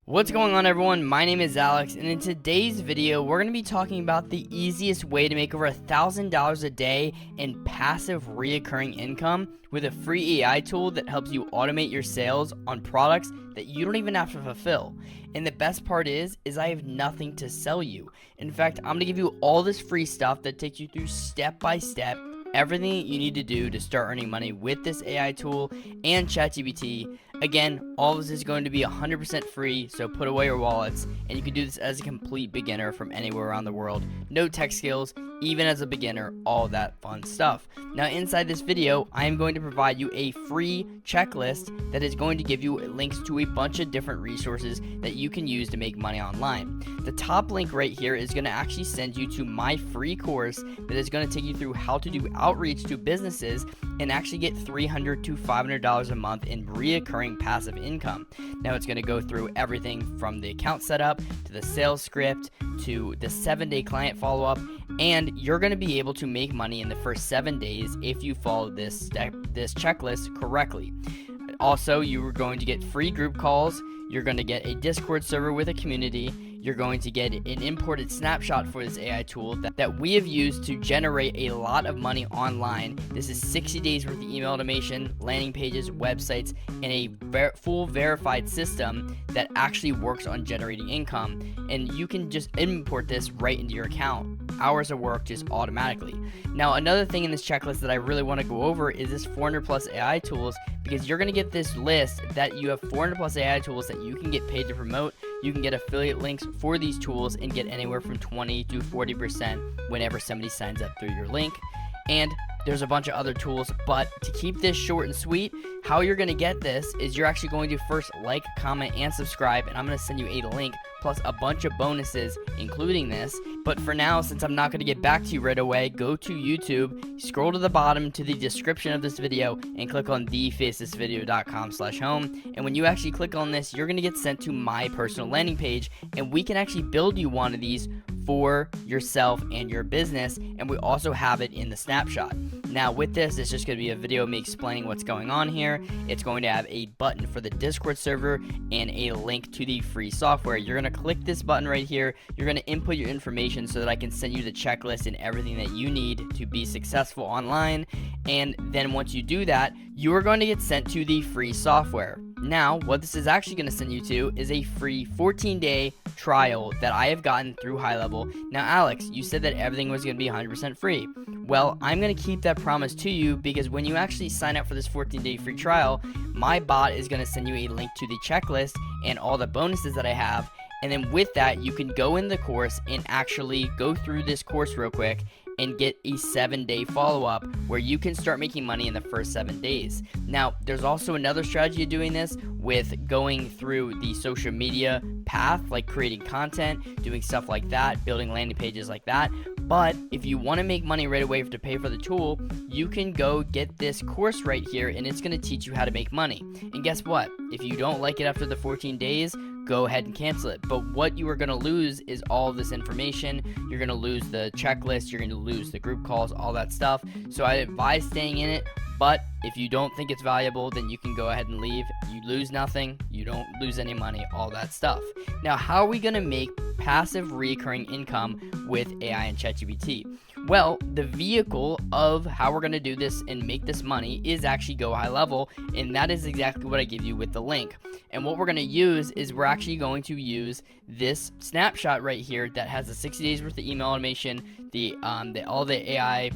What's going on, everyone? My name is Alex, and in today's video we're going to be talking about the easiest way to make over $1,000 a day in passive reoccurring income with a free AI tool that helps you automate your sales on products that you don't even have to fulfill. And the best part is I have nothing to sell you. In fact, I'm going to give you all this free stuff that takes you through step by step everything you need to do to start earning money with this AI tool and ChatGPT. Again, all of this is going to be 100% free, so put away your wallets, and you can do this as a complete beginner from anywhere around the world. No tech skills, even as a beginner, all that fun stuff. Now, inside this video, I am going to provide you a free checklist that is going to give you links to a bunch of different resources that you can use to make money online. The top link right here is going to actually send you to my free course that is going to take you through how to do outreach to businesses and actually get $300 to $500 a month in reoccurring passive income. Now, it's going to go through everything from the account setup to the sales script to the 7-day client follow-up, and you're going to be able to make money in the first 7 days if you follow this checklist correctly. Also, you are going to get free group calls. You're going to get a Discord server with a community. You're going to get an imported snapshot for this AI tool that we have used to generate a lot of money online. This is 60 days worth of email automation, landing pages, websites, and a full verified system that actually works on generating income. And you can just import this right into your account. Hours of work just automatically. Now, another thing in this checklist that I really want to go over is this 400 plus AI tools, because you're going to get this list that you have 400 plus AI tools that you can get paid to promote. You can get affiliate links for these tools and get anywhere from 20 to 40% whenever somebody signs up through your link. And there's a bunch of other tools, but to keep this short and sweet, how you're going to get this is you're actually going to first like, comment, and subscribe, and I'm going to send you a link plus a bunch of bonuses including this. But for now, since I'm not going to get back to you right away, go to YouTube, scroll to the bottom to the description of this video, and click on thefacethisvideo.com/home. And when you actually click on this, you're going to get sent to my personal landing page, and we can actually build you one of these for yourself and your business, and we also have it in the snapshot. Now, with this, it's just going to be a video of me explaining what's going on here. It's going to have a button for the Discord server and a link to the free software. You're going to click this button right here. You're going to input your information so that I can send you the checklist and everything that you need to be successful online. And then once you do that, you are going to get sent to the free software. Now, what this is actually going to send you to is a free 14-day trial that I have gotten through GoHighLevel. Now, Alex, you said that everything was going to be 100% free. Well, I'm going to keep that promise to you, because when you actually sign up for this 14-day free trial, my bot is going to send you a link to the checklist and all the bonuses that I have. And then with that, you can go in the course and actually go through this course real quick and get a 7-day follow-up where you can start making money in the first 7 days. Now, there's also another strategy of doing this with going through the social media path, like creating content, doing stuff like that, building landing pages like that. But if you want to make money right away to pay for the tool, you can go get this course right here, and it's going to teach you how to make money. And guess what? If you don't like it after the 14 days, go ahead and cancel it. But what you are going to lose is all of this information. You're going to lose the checklist, you're going to lose the group calls, all that stuff. So I advise staying in it. But if you don't think it's valuable, then you can go ahead and leave. You lose nothing, you don't lose any money, all that stuff. Now, how are we going to make passive recurring income with AI and ChatGPT? Well, the vehicle of how we're going to do this and make this money is actually GoHighLevel, and that is exactly what I give you with the link. And what we're going to use is we're actually going to use this snapshot right here that has the 60 days worth of email automation, all the AI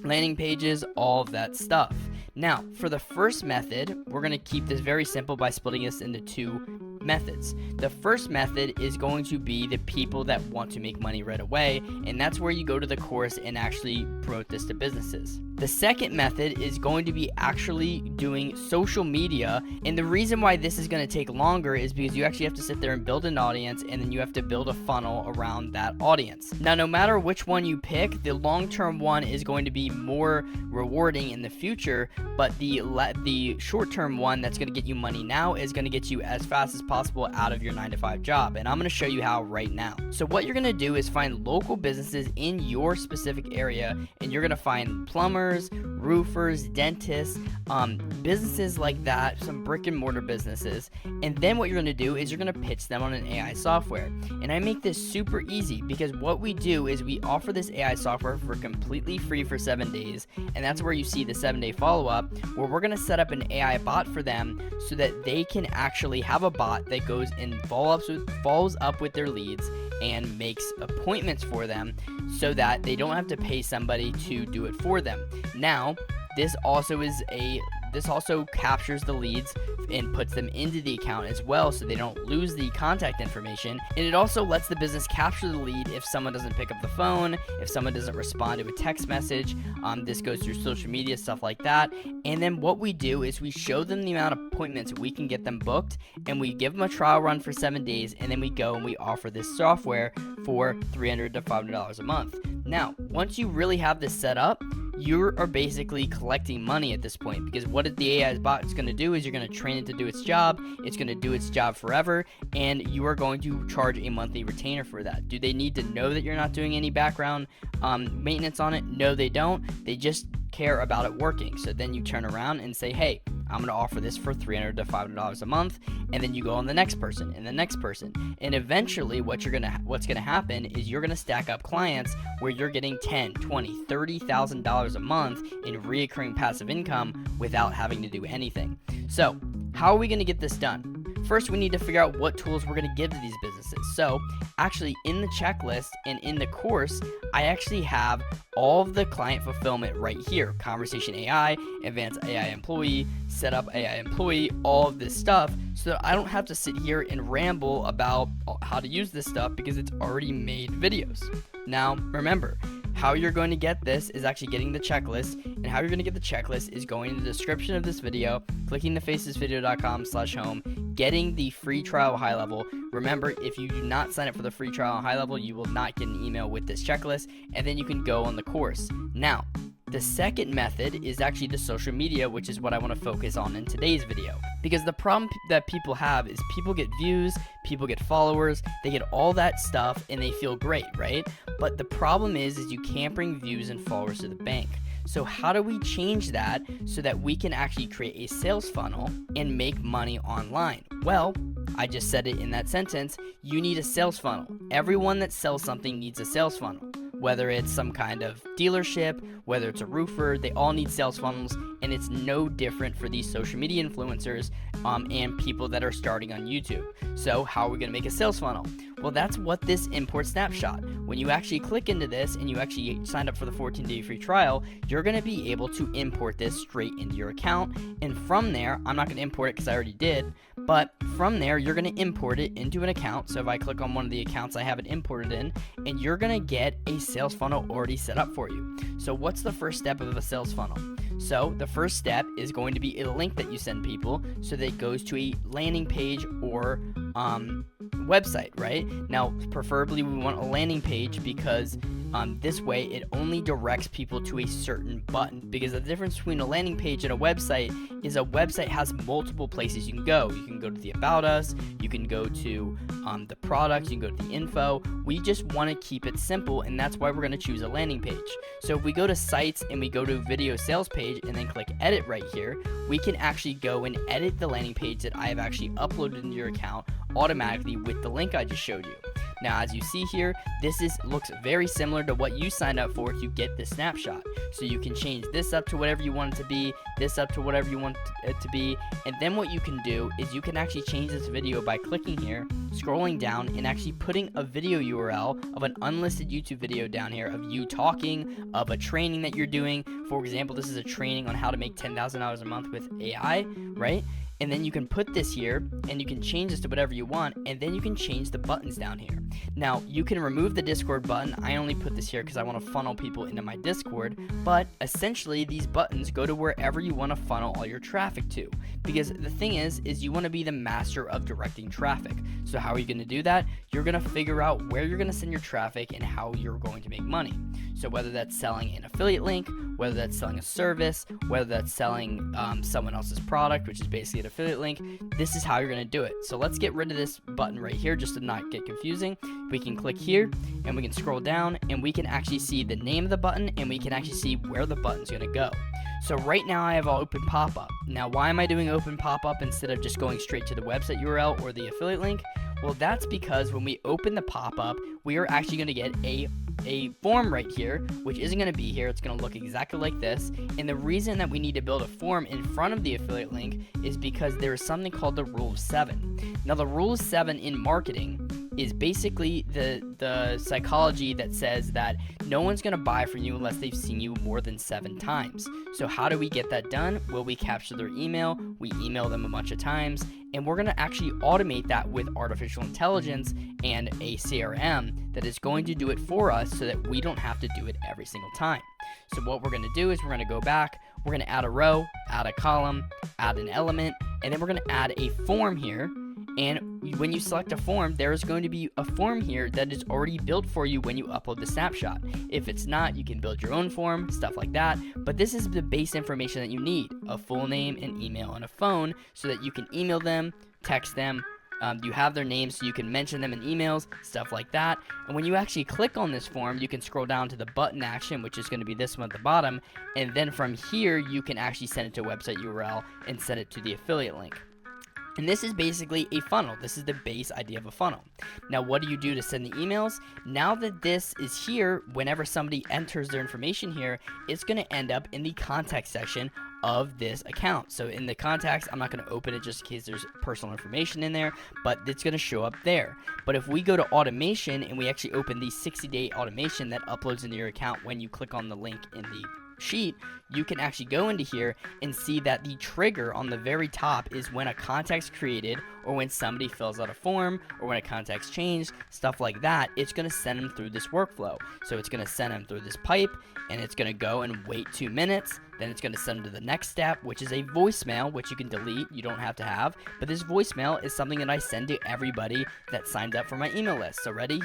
landing pages, all of that stuff. Now, for the first method, we're going to keep this very simple by splitting this into two methods. The first method is going to be the people that want to make money right away, and that's where you go to the course and actually promote this to businesses. The second method is going to be actually doing social media, and the reason why this is going to take longer is because you actually have to sit there and build an audience, and then you have to build a funnel around that audience. Now, no matter which one you pick, the long-term one is going to be more rewarding in the future, but the short-term one that's going to get you money now is going to get you as fast as possible out of your 9-to-5 job, and I'm going to show you how right now. So what you're going to do is find local businesses in your specific area, and you're going to find plumbers, plumbers, roofers, dentists, businesses like that, some brick and mortar businesses. And then what you're going to do is you're going to pitch them on an AI software. And I make this super easy because what we do is we offer this AI software for completely free for 7 days. And that's where you see the 7-day follow-up, where we're going to set up an AI bot for them so that they can actually have a bot that goes and follows up with their leads and makes appointments for them so that they don't have to pay somebody to do it for them. Now, this also captures the leads and puts them into the account as well so they don't lose the contact information. And it also lets the business capture the lead if someone doesn't pick up the phone, if someone doesn't respond to a text message. This goes through social media, stuff like that. And then what we do is we show them the amount of appointments we can get them booked, and we give them a trial run for 7 days, and then we go and we offer this software for $300 to $500 a month. Now, once you really have this set up, you are basically collecting money at this point, because what the AI bot is going to do is you're going to train it to do its job. It's going to do its job forever, and you are going to charge a monthly retainer for that. Do they need to know that you're not doing any background maintenance on it? No, they don't. They just care about it working. So then you turn around and say, hey, I'm going to offer this for $300 to $500 a month, and then you go on the next person and the next person, and eventually what's going to happen is you're going to stack up clients where you're getting $10,000, $20,000, $30,000 a month in recurring passive income without having to do anything. So how are we going to get this done? First, we need to figure out what tools we're going to give to these businesses. So actually in the checklist and in the course, I actually have all of the client fulfillment right here. Conversation AI, advanced AI employee, setup AI employee, all of this stuff, so that I don't have to sit here and ramble about how to use this stuff because it's already made videos. Now, remember, how you're going to get this is actually getting the checklist, and how you're going to get the checklist is going in the description of this video, clicking thefacethisvideo.com/home, getting the free trial of HighLevel. Remember, if you do not sign up for the free trial on HighLevel, you will not get an email with this checklist, and then you can go on the course. Now, the second method is actually the social media, which is what I want to focus on in today's video. Because the problem that people have is people get views, people get followers, they get all that stuff, and they feel great, right? But the problem is you can't bring views and followers to the bank. So how do we change that so that we can actually create a sales funnel and make money online? Well, I just said it in that sentence, you need a sales funnel. Everyone that sells something needs a sales funnel. Whether it's some kind of dealership, whether it's a roofer, they all need sales funnels, and it's no different for these social media influencers and people that are starting on YouTube. So how are we going to make a sales funnel? Well, that's what this import snapshot. When you actually click into this and you actually sign up for the 14-day free trial, you're going to be able to import this straight into your account. And from there, I'm not going to import it because I already did, but from there, you're going to import it into an account. So if I click on one of the accounts I have it imported in, and you're going to get a sales funnel already set up for you. So what's the first step of a sales funnel? So the first step is going to be a link that you send people so that it goes to a landing page or website, right? Now, preferably we want a landing page because this way it only directs people to a certain button, because the difference between a landing page and a website is a website has multiple places you can go. You can go to the About Us, you can go to the products, you can go to the info. We just want to keep it simple, and that's why we're going to choose a landing page. So if we go to sites and we go to video sales page and then click edit right here, we can actually go and edit the landing page that I have actually uploaded into your account automatically with the link I just showed you. Now, as you see here, this looks very similar to what you signed up for to get the snapshot. So you can change this up to whatever you want it to be, this up to whatever you want it to be, and then what you can do is you can actually change this video by clicking here, scrolling down, and actually putting a video URL of an unlisted YouTube video down here of you talking, of a training that you're doing. For example, this is a training on how to make $10,000 a month with AI, right? And then you can put this here and you can change this to whatever you want, and then you can change the buttons down here. Now, you can remove the Discord button. I only put this here because I want to funnel people into my Discord, but essentially these buttons go to wherever you want to funnel all your traffic to, because the thing is you want to be the master of directing traffic. So how are you going to do that? You're going to figure out where you're going to send your traffic and how you're going to make money. So whether that's selling an affiliate link, whether that's selling a service, whether that's selling someone else's product, which is basically affiliate link, this is how you're going to do it. So let's get rid of this button right here just to not get confusing. We can click here and we can scroll down and we can actually see the name of the button and we can actually see where the button's going to go. So right now I have open pop-up. Now why am I doing open pop-up instead of just going straight to the website URL or the affiliate link? Well, that's because when we open the pop-up, we are actually going to get a form right here, which isn't going to be here. It's going to look exactly like this. And the reason that we need to build a form in front of the affiliate link is because there is something called the rule of 7. Now, the rule of 7 in marketing is basically the psychology that says that no one's going to buy from you unless they've seen you more than 7 times. So how do we get that done? Well, we capture their email, we email them a bunch of times, and we're going to actually automate that with artificial intelligence and a CRM that is going to do it for us so that we don't have to do it every single time. So what we're going to do is we're going to go back, we're going to add a row, add a column, add an element, and then we're going to add a form here. And when you select a form, there is going to be a form here that is already built for you when you upload the snapshot. If it's not, you can build your own form, stuff like that. But this is the base information that you need: a full name, an email, and a phone, so that you can email them, text them. You have their names so you can mention them in emails, stuff like that. And when you actually click on this form, you can scroll down to the button action, which is going to be this one at the bottom. And then from here, you can actually send it to a website URL and send it to the affiliate link. And this is basically a funnel. This is the base idea of a funnel. Now, what do you do to send the emails? Now that this is here, whenever somebody enters their information here, it's going to end up in the contact section of this account. So in the contacts, I'm not going to open it just in case there's personal information in there, but it's going to show up there. But if we go to automation and we actually open the 60-day automation that uploads into your account when you click on the link in the sheet, you can actually go into here and see that the trigger on the very top is when a contact's created, or when somebody fills out a form, or when a contact's changed, stuff like that. It's going to send them through this workflow. So it's going to send them through this pipe, and it's going to go and wait 2 minutes. Then it's going to send them to the next step, which is a voicemail, which you can delete. You don't have to have. But this voicemail is something that I send to everybody that signed up for my email list. So ready?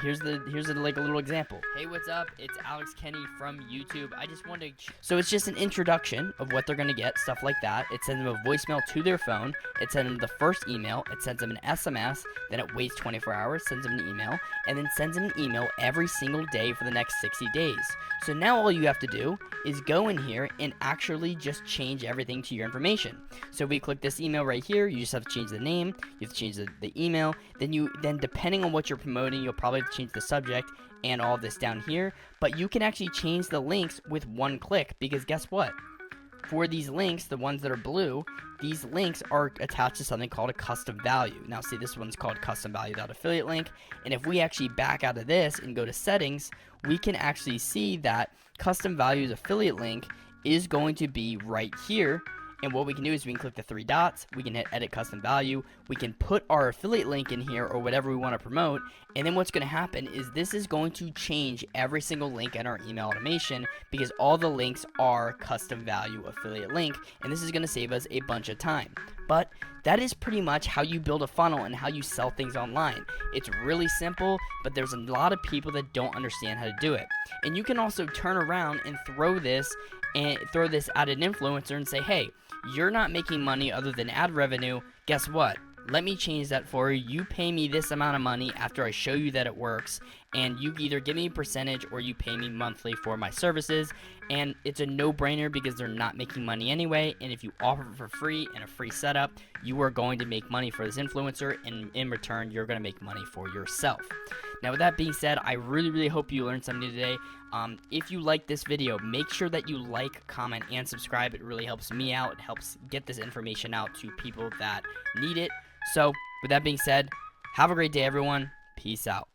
Here's like a little example. Hey, what's up? It's Alex Kenny from YouTube. I just wanted to... So it's just an introduction of what they're going to get, stuff like that. It sends them a voicemail to their phone. It sends them the first email. It sends them an SMS. Then it waits 24 hours, sends them an email, and then sends them an email every single day for the next 60 days. So now all you have to do is go in here and actually just change everything to your information. So we click this email right here. You just have to change the name. You have to change the email. Then depending on what you're promoting, you'll probably have to change the subject and all this down here. But you can actually change the links with one click, because guess what? For these links, the ones that are blue, these links are attached to something called a custom value. Now see, this one's called custom value.affiliate link. And if we actually back out of this and go to settings, we can actually see that custom values affiliate link is going to be right here. And what we can do is we can click the 3 dots, we can hit edit custom value, we can put our affiliate link in here or whatever we want to promote, and then what's going to happen is this is going to change every single link in our email automation, because all the links are custom value affiliate link, and this is going to save us a bunch of time. But that is pretty much how you build a funnel and how you sell things online. It's really simple, but there's a lot of people that don't understand how to do it. And you can also turn around and throw this at an influencer and say, hey, you're not making money other than ad revenue. Guess what? Let me change that for you. You pay me this amount of money after I show you that it works, and you either give me a percentage or you pay me monthly for my services. And it's a no-brainer because they're not making money anyway. And if you offer it for free and a free setup, you are going to make money for this influencer, and in return, you're going to make money for yourself. Now, with that being said, I really hope you learned something today. If you like this video, make sure that you like, comment, and subscribe. It really helps me out. It helps get this information out to people that need it. So, with that being said, have a great day, everyone. Peace out.